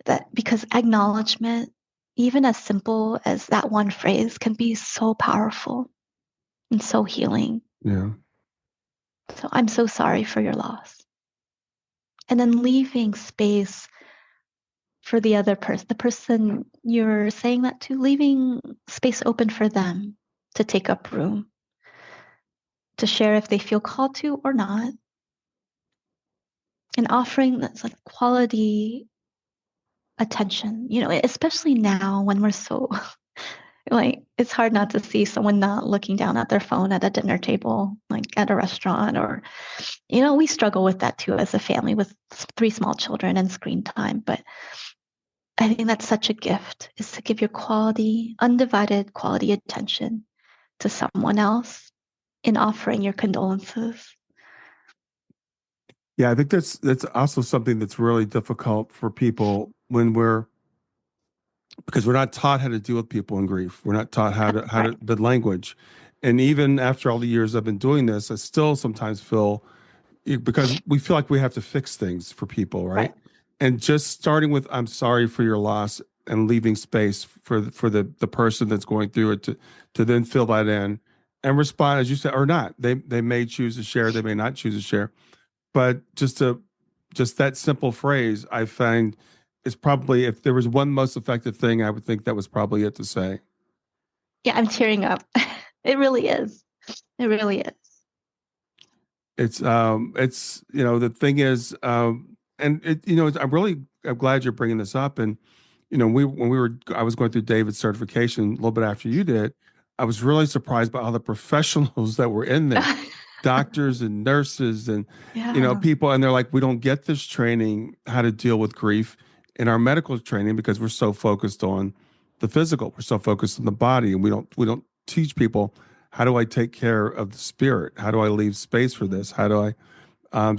that because acknowledgement, even as simple as that one phrase, can be so powerful and so healing. Yeah. So I'm so sorry for your loss. And then leaving space for the other person, the person you're saying that to, leaving space open for them to take up room, to share if they feel called to or not. And offering that's like quality attention, especially now when we're so like, it's hard not to see someone not looking down at their phone at a dinner table, like at a restaurant, or, we struggle with that too as a family with 3 small children and screen time. But I think that's such a gift, is to give your undivided quality attention to someone else in offering your condolences. Yeah, I think that's also something that's really difficult for people because we're not taught how to deal with people in grief. We're not taught how to the language. And even after all the years I've been doing this, I still sometimes feel, because we feel like we have to fix things for people, right? And just starting with I'm sorry for your loss and leaving space for the person that's going through it to then fill that in and respond, as you said, or not. They may choose to share, they may not choose to share. But just that simple phrase, I find, is probably, if there was one most effective thing, I would think that was probably it to say. Yeah, I'm tearing up. It really is. It really is. It's the thing is, and I'm glad you're bringing this up. And I was going through David's certification a little bit after you did. I was really surprised by all the professionals that were in there, doctors and nurses and people, and they're like, we don't get this training how to deal with grief in our medical training because we're so focused on the physical, we're so focused on the body, and we don't teach people, how do I take care of the spirit? How do I leave space for this? How do I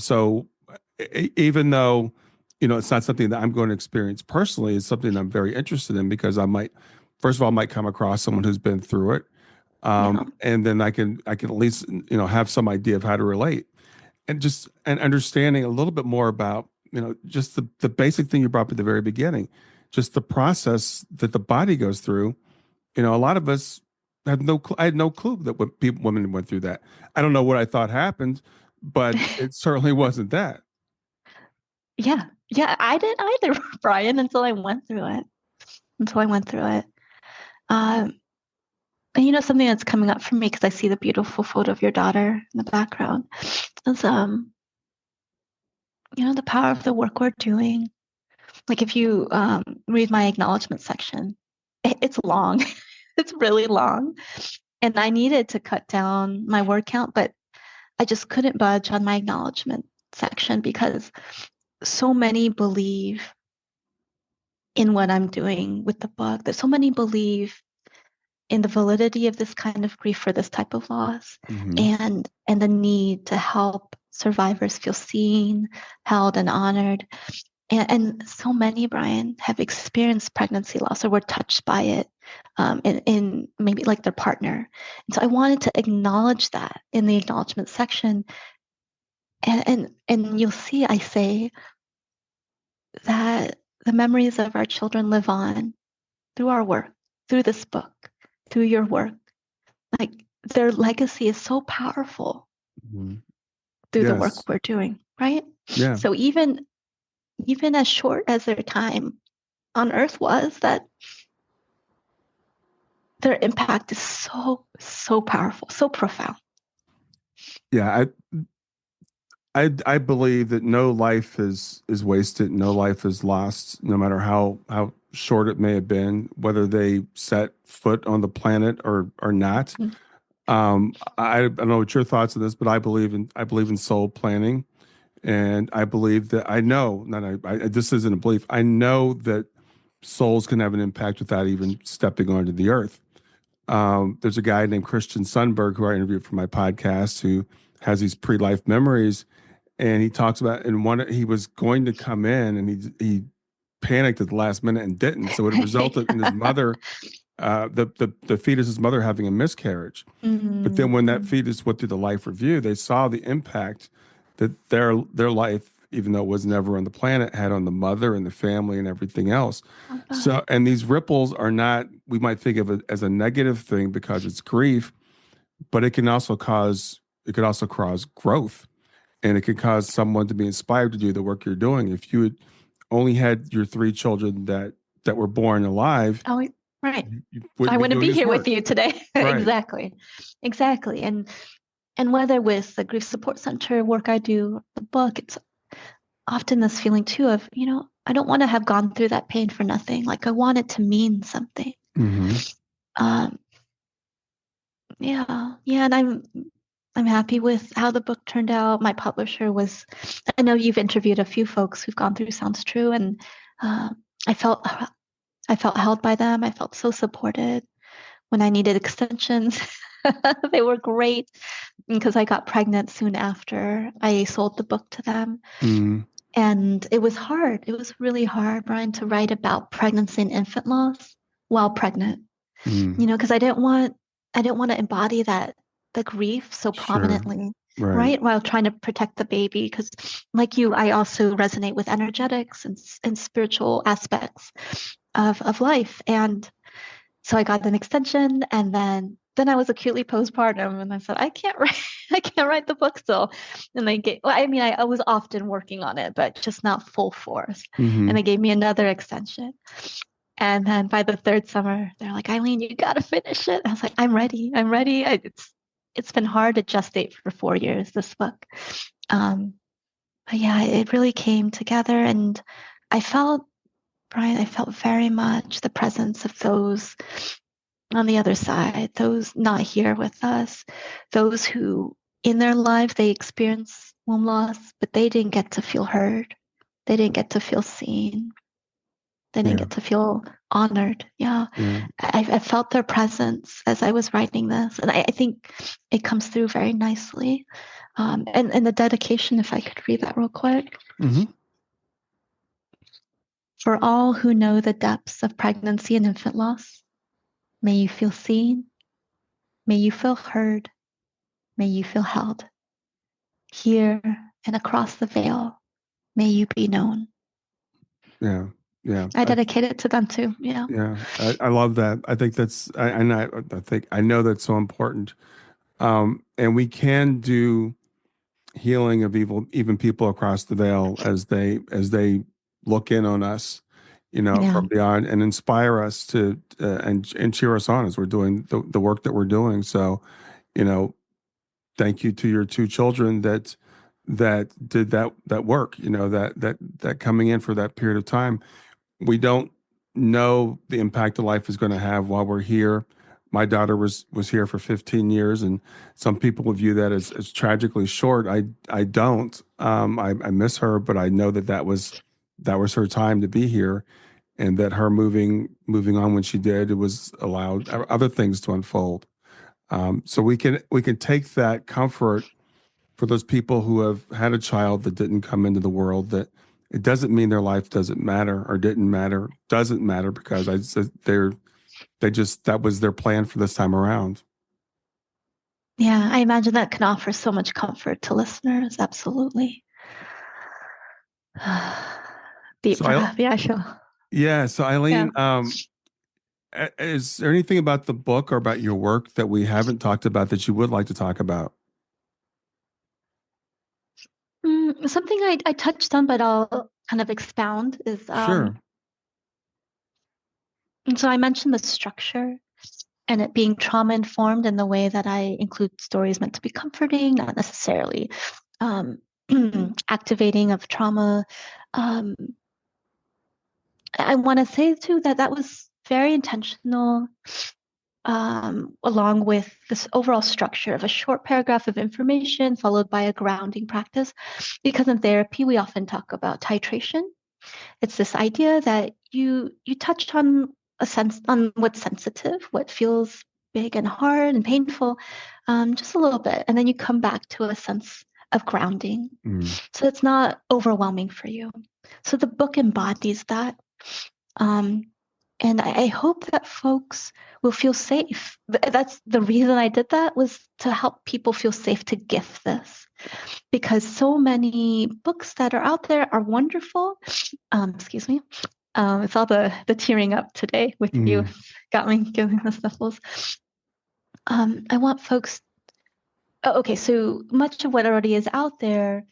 even though it's not something that I'm going to experience personally, it's something I'm very interested in, because I might come across someone who's been through it. And then I can at least, have some idea of how to relate, and understanding a little bit more about, just the basic thing you brought up at the very beginning, just the process that the body goes through. A lot of us I had no clue that women went through that. I don't know what I thought happened, but it certainly wasn't that. Yeah. I didn't either, Brian, until I went through it. And something that's coming up for me, because I see the beautiful photo of your daughter in the background, is the power of the work we're doing. Like, if you read my acknowledgement section, it's long. It's really long. And I needed to cut down my word count, but I just couldn't budge on my acknowledgement section, because so many believe in what I'm doing with the book. That so many believe in the validity of this kind of grief for this type of loss, and the need to help survivors feel seen, held, and honored. And so many, Brian, have experienced pregnancy loss or were touched by it in maybe like their partner. And so I wanted to acknowledge that in the acknowledgement section. And you'll see I say that the memories of our children live on through our work, through this book, through your work. Like, their legacy is so powerful through the work we're doing, right? Yeah. So even as short as their time on earth was, that their impact is so powerful, so profound. Yeah, I believe that no life is wasted, no life is lost, no matter how short it may have been, whether they set foot on the planet or not. I don't know what your thoughts on this, but I believe in soul planning, and I believe that this isn't a belief. I know that souls can have an impact without even stepping onto the earth. There's a guy named Christian Sundberg who I interviewed for my podcast who has these pre-life memories, and he talks about he was going to come in, and he panicked at the last minute and didn't. So it resulted in his mother, the fetus's mother, having a miscarriage. But then when that fetus went through the life review, they saw the impact that their life, even though it was never on the planet, had on the mother and the family and everything else. So, and these ripples are not, we might think of it as a negative thing because it's grief, but it could also cause growth. And it could cause someone to be inspired to do the work you're doing. If you had only had your 3 children that were born alive, right, you I wouldn't be here work. with you today. Right. Exactly. And whether with the grief support center work I do, the book, it's often this feeling too of, I don't want to have gone through that pain for nothing. Like I want it to mean something. Mm-hmm. Yeah. And I'm happy with how the book turned out. My publisher I know you've interviewed a few folks who've gone through Sounds True, and I felt held by them. I felt so supported when I needed extensions. They were great because I got pregnant soon after I sold the book to them. Mm-hmm. And it was hard. It was really hard, Brian, to write about pregnancy and infant loss while pregnant. Mm-hmm. Because I didn't want to embody the grief so prominently, right? While trying to protect the baby. Because like you, I also resonate with energetics and spiritual aspects of life. And so I got an extension, and then I was acutely postpartum, and I said, I can't write the book still. And I was often working on it, but just not full force. Mm-hmm. And they gave me another extension. And then by the 3rd summer, they're like, Eileen, you got to finish it. I was like, I'm ready. It's been hard to gestate for 4 years, this book. But yeah, it really came together. And Brian, I felt very much the presence of those on the other side, those not here with us, those who in their lives, they experience womb loss, but they didn't get to feel heard. They didn't get to feel seen. They didn't get to feel honored. Yeah. I felt their presence as I was writing this. And I think it comes through very nicely. And the dedication, if I could read that real quick. Mm-hmm. For all who know the depths of pregnancy and infant loss, may you feel seen. May you feel heard. May you feel held. Here and across the veil, may you be known. Yeah. I dedicate it to them too. Yeah. Yeah. I love that. I think that's, I know that's so important. And we can do healing of even people across the veil as they look in on us, from beyond, and inspire us to and cheer us on as we're doing the work that we're doing. So, thank you to your 2 children that did that work. That coming in for that period of time. We don't know the impact the life is going to have while we're here. My daughter was here for 15 years, and some people would view that as tragically short. I don't. I miss her, but I know that was her time to be here, and that her moving on when she did, it was allowed other things to unfold. So we can take that comfort for those people who have had a child that didn't come into the world, that it doesn't mean their life doesn't matter or didn't matter, doesn't matter, because that was their plan for this time around. Yeah, I imagine that can offer so much comfort to listeners. Absolutely. Deep breath. Yeah, sure. Yeah. So Eileen, is there anything about the book or about your work that we haven't talked about that you would like to talk about? Something I touched on, but I'll kind of expound is Sure. And so I mentioned the structure and it being trauma informed in the way that I include stories meant to be comforting, not necessarily um, activating of trauma. Um, I want to say too that that was very intentional, along with this overall structure of a short paragraph of information followed by a grounding practice. Because in therapy, we often talk about titration. It's this idea that you touched on on what's sensitive, what feels big and hard and painful, just a little bit, and then you come back to a sense of grounding. So it's not overwhelming for you. So the book embodies that. And I hope that folks will feel safe. That's the reason I did that, was to help people feel safe to gift this. Because so many books that are out there are wonderful. Excuse me. It's all the tearing up today with you. Got me giving the sniffles. I want folks. Okay, so much of what already is out there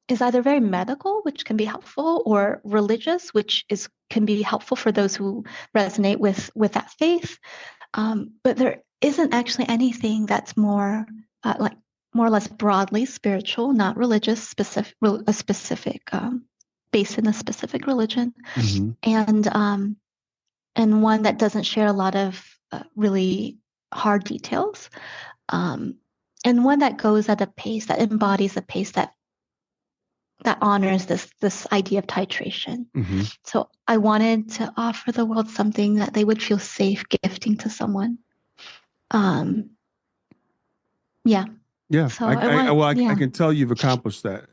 is either very medical, which can be helpful, or religious, which can be helpful for those who resonate with that faith. But there isn't actually anything that's more like more or less broadly spiritual, not religious, specific, based in a specific religion, and one that doesn't share a lot of really hard details, and one that goes at a pace that embodies a pace that honors this idea of titration. So I wanted to offer the world something that they would feel safe gifting to someone. Yeah. So I can tell you've accomplished that,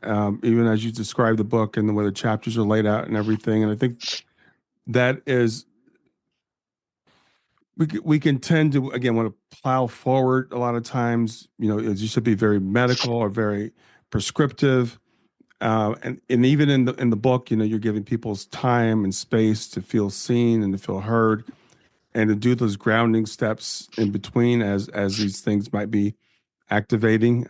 even as you describe the book and the way the chapters are laid out and everything. And I think that is, we can tend to, again, want to plow forward a lot of times. You should be very medical or very prescriptive. And even in the book, you're giving people's time and space to feel seen and to feel heard, and to do those grounding steps in between as these things might be activating.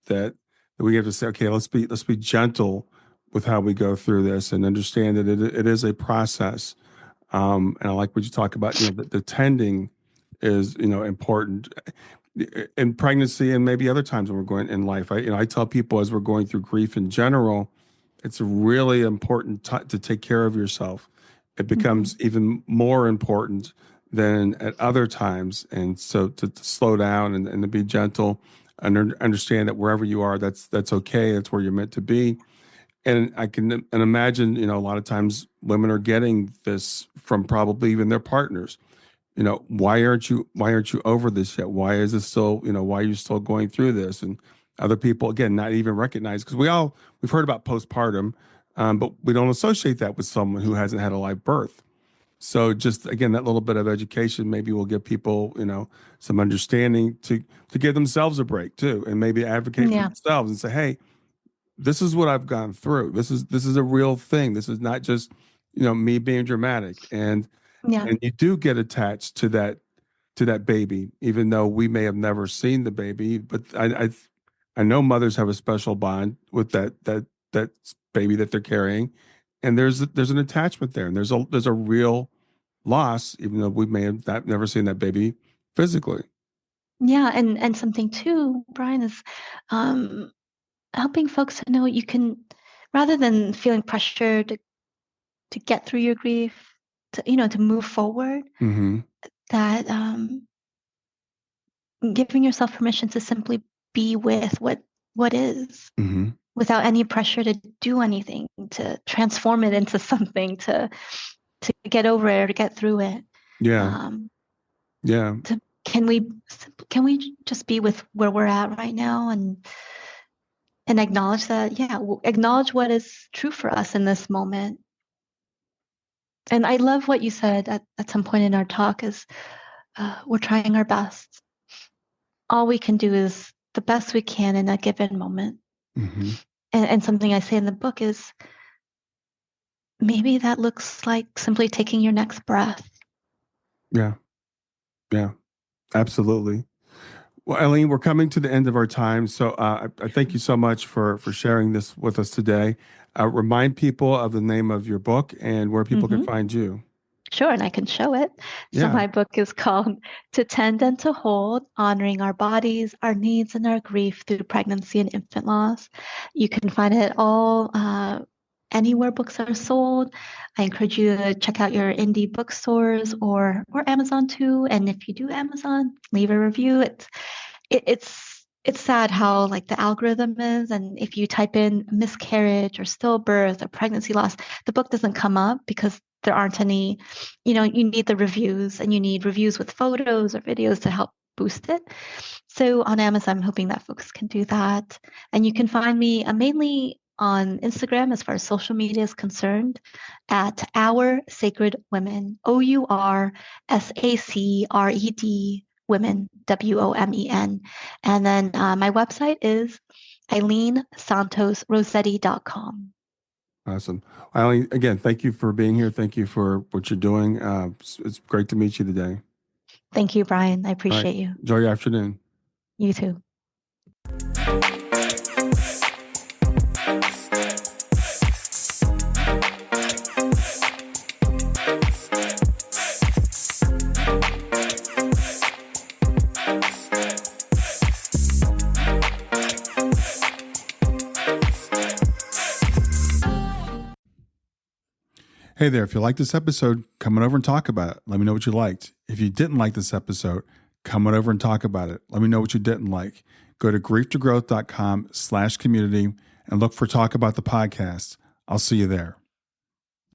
That we have to say, okay, let's be gentle with how we go through this, and understand that it is a process. And I like what you talk about. The tending is important in pregnancy, and maybe other times when we're going in life. I tell people, as we're going through grief in general, it's really important to take care of yourself. It becomes even more important than at other times. And so to slow down and to be gentle and understand that wherever you are, that's okay. That's where you're meant to be. And I can imagine, a lot of times women are getting this from probably even their partners. Why aren't you over this yet? Why is this still, why are you still going through this? And other people, again, not even recognize, because we've heard about postpartum, but we don't associate that with someone who hasn't had a live birth. So just, again, that little bit of education maybe will give people, some understanding to give themselves a break too, and maybe advocate for themselves and say, hey, this is what I've gone through. This is a real thing. This is not just, me being dramatic. And you do get attached to that baby, even though we may have never seen the baby. But I know mothers have a special bond with that baby that they're carrying, and there's an attachment there, and there's a real loss, even though we may have never seen that baby physically. Yeah, and something too, Brian, is helping folks to know you can, rather than feeling pressured to get through your grief, to move forward, that giving yourself permission to simply be with what is, without any pressure to do anything, to transform it into something, to get over it or to get through it. Can we just be with where we're at right now, and acknowledge that, acknowledge what is true for us in this moment. And I love what you said at some point in our talk is, we're trying our best. All we can do is the best we can in a given moment. And something I say in the book is, maybe that looks like simply taking your next breath. Yeah, absolutely. Well, Eileen, we're coming to the end of our time. So I thank you so much for sharing this with us today. Remind people of the name of your book and where people can find you. Sure, and I can show it. So Yeah. my book is called To Tend and to Hold, Honoring Our Bodies, Our Needs, and Our Grief Through Pregnancy and Infant Loss. You can find it all anywhere books are sold. I encourage you to check out your indie bookstores or Amazon too. And if you do Amazon, leave a review. It's sad how like the algorithm is, and if you type in miscarriage or stillbirth or pregnancy loss, the book doesn't come up because there aren't any, you need the reviews, and you need reviews with photos or videos to help boost it. So on Amazon, I'm hoping that folks can do that. And you can find me mainly on Instagram as far as social media is concerned at Our Sacred Women, OurSacred Women, WOMEN. And then my website is EileenSantosRosete.com. Awesome. Eileen, again, thank you for being here. Thank you for what you're doing. It's great to meet you today. Thank you, Brian. I All right. appreciate you. Enjoy your afternoon. You too. Hey there, if you like this episode, come on over and talk about it. Let me know what you liked. If you didn't like this episode, come on over and talk about it. Let me know what you didn't like. Go to grieftogrowth.com/community and look for Talk About the Podcast. I'll see you there.